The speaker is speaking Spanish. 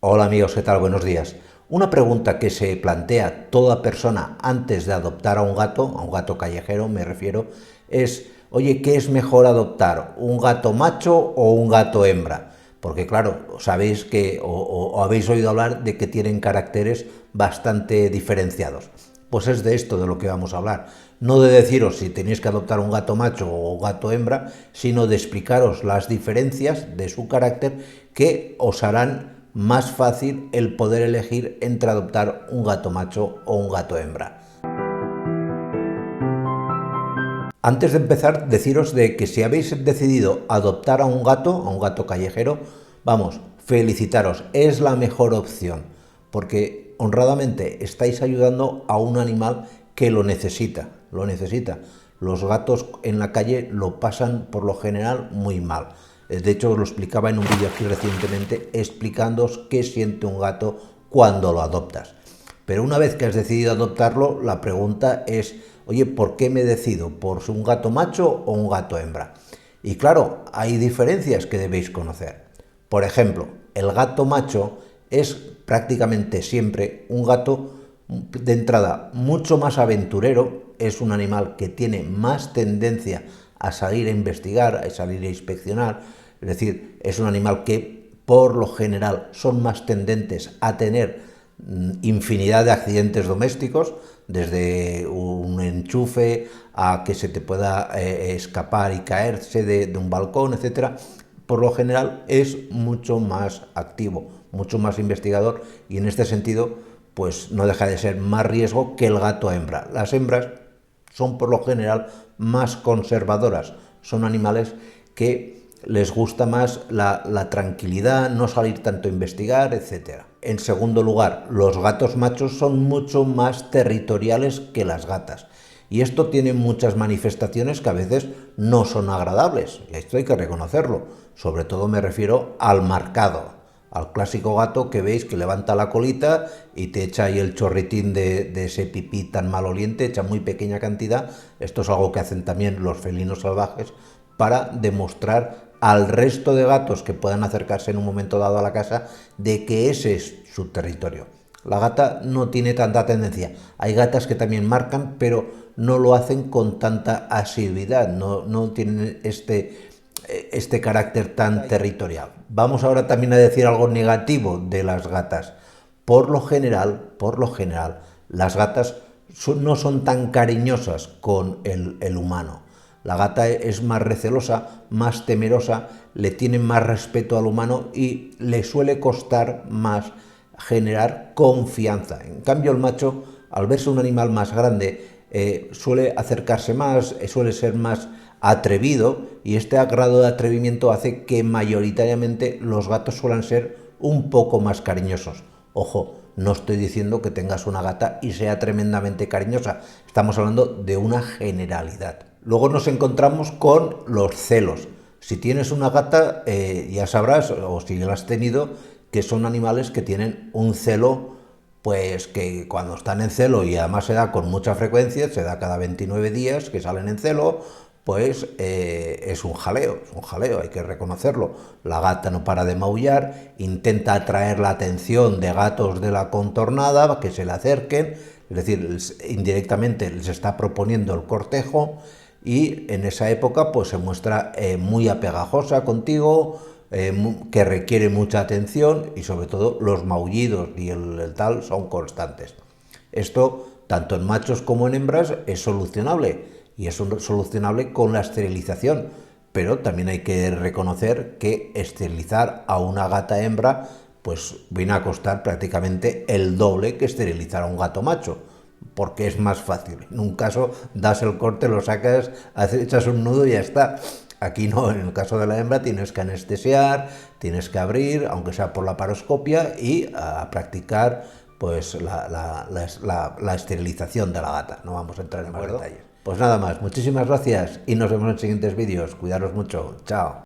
Hola amigos, ¿qué tal? Buenos días. Una pregunta que se plantea toda persona antes de adoptar a un gato callejero me refiero, es, oye, ¿qué es mejor adoptar? ¿Un gato macho o un gato hembra? Porque claro, sabéis que, o habéis oído hablar de que tienen caracteres bastante diferenciados. Pues es de esto de lo que vamos a hablar. No de deciros si tenéis que adoptar un gato macho o un gato hembra, sino de explicaros las diferencias de su carácter que os harán más fácil el poder elegir entre adoptar un gato macho o un gato hembra. Antes de empezar, deciros de que si habéis decidido adoptar a un gato callejero, vamos, felicitaros, es la mejor opción, porque honradamente estáis ayudando a un animal que lo necesita, lo necesita. Los gatos en la calle lo pasan por lo general muy mal. De hecho, os lo explicaba en un vídeo aquí recientemente explicándoos qué siente un gato cuando lo adoptas. Pero una vez que has decidido adoptarlo, la pregunta es, oye, ¿por qué me decido? ¿Por un gato macho o un gato hembra? Y claro, hay diferencias que debéis conocer. Por ejemplo, el gato macho es prácticamente siempre un gato de entrada mucho más aventurero, es un animal que tiene más tendencia a salir a investigar, a salir a inspeccionar, es decir, es un animal que por lo general son más tendentes a tener infinidad de accidentes domésticos, desde un enchufe a que se te pueda escapar y caerse de un balcón, etcétera. Por lo general es mucho más activo, mucho más investigador y en este sentido pues no deja de ser más riesgo que el gato hembra. Las hembras son por lo general más conservadoras, son animales que les gusta más la tranquilidad, no salir tanto a investigar, etc. En segundo lugar, los gatos machos son mucho más territoriales que las gatas. Y esto tiene muchas manifestaciones que a veces no son agradables, y esto hay que reconocerlo. Sobre todo me refiero al marcado, al clásico gato que veis que levanta la colita y te echa ahí el chorritín de ese pipí tan maloliente, echa muy pequeña cantidad. Esto es algo que hacen también los felinos salvajes para demostrar al resto de gatos que puedan acercarse en un momento dado a la casa de que ese es su territorio. La gata no tiene tanta tendencia. Hay gatas que también marcan, pero no lo hacen con tanta asiduidad, no tienen este carácter tan territorial. Vamos ahora también a decir algo negativo de las gatas. Por lo general, las gatas no son tan cariñosas con el humano. La gata es más recelosa, más temerosa, le tiene más respeto al humano y le suele costar más generar confianza. En cambio, el macho, al verse un animal más grande, suele acercarse más, suele ser más atrevido y este grado de atrevimiento hace que mayoritariamente los gatos suelen ser un poco más cariñosos. Ojo, no estoy diciendo que tengas una gata y sea tremendamente cariñosa, estamos hablando de una generalidad. Luego nos encontramos con los celos. Si tienes una gata, ya sabrás, o si la has tenido, que son animales que tienen un celo, pues que cuando están en celo, y además se da con mucha frecuencia, se da cada 29 días que salen en celo, pues es un jaleo, hay que reconocerlo. La gata no para de maullar, intenta atraer la atención de gatos de la contornada, que se le acerquen, es decir, indirectamente les está proponiendo el cortejo, y en esa época pues se muestra muy apegajosa contigo, que requiere mucha atención y sobre todo los maullidos y el tal son constantes. Esto, tanto en machos como en hembras, es solucionable y es solucionable con la esterilización, pero también hay que reconocer que esterilizar a una gata hembra pues viene a costar prácticamente el doble que esterilizar a un gato macho, porque es más fácil. En un caso das el corte, lo sacas, echas un nudo y ya está. Aquí no, en el caso de la hembra tienes que anestesiar, tienes que abrir, aunque sea por la paroscopia, y a practicar pues la esterilización de la gata. No vamos a entrar en más detalles. Pues nada más, muchísimas gracias y nos vemos en siguientes vídeos. Cuidaros mucho. Chao.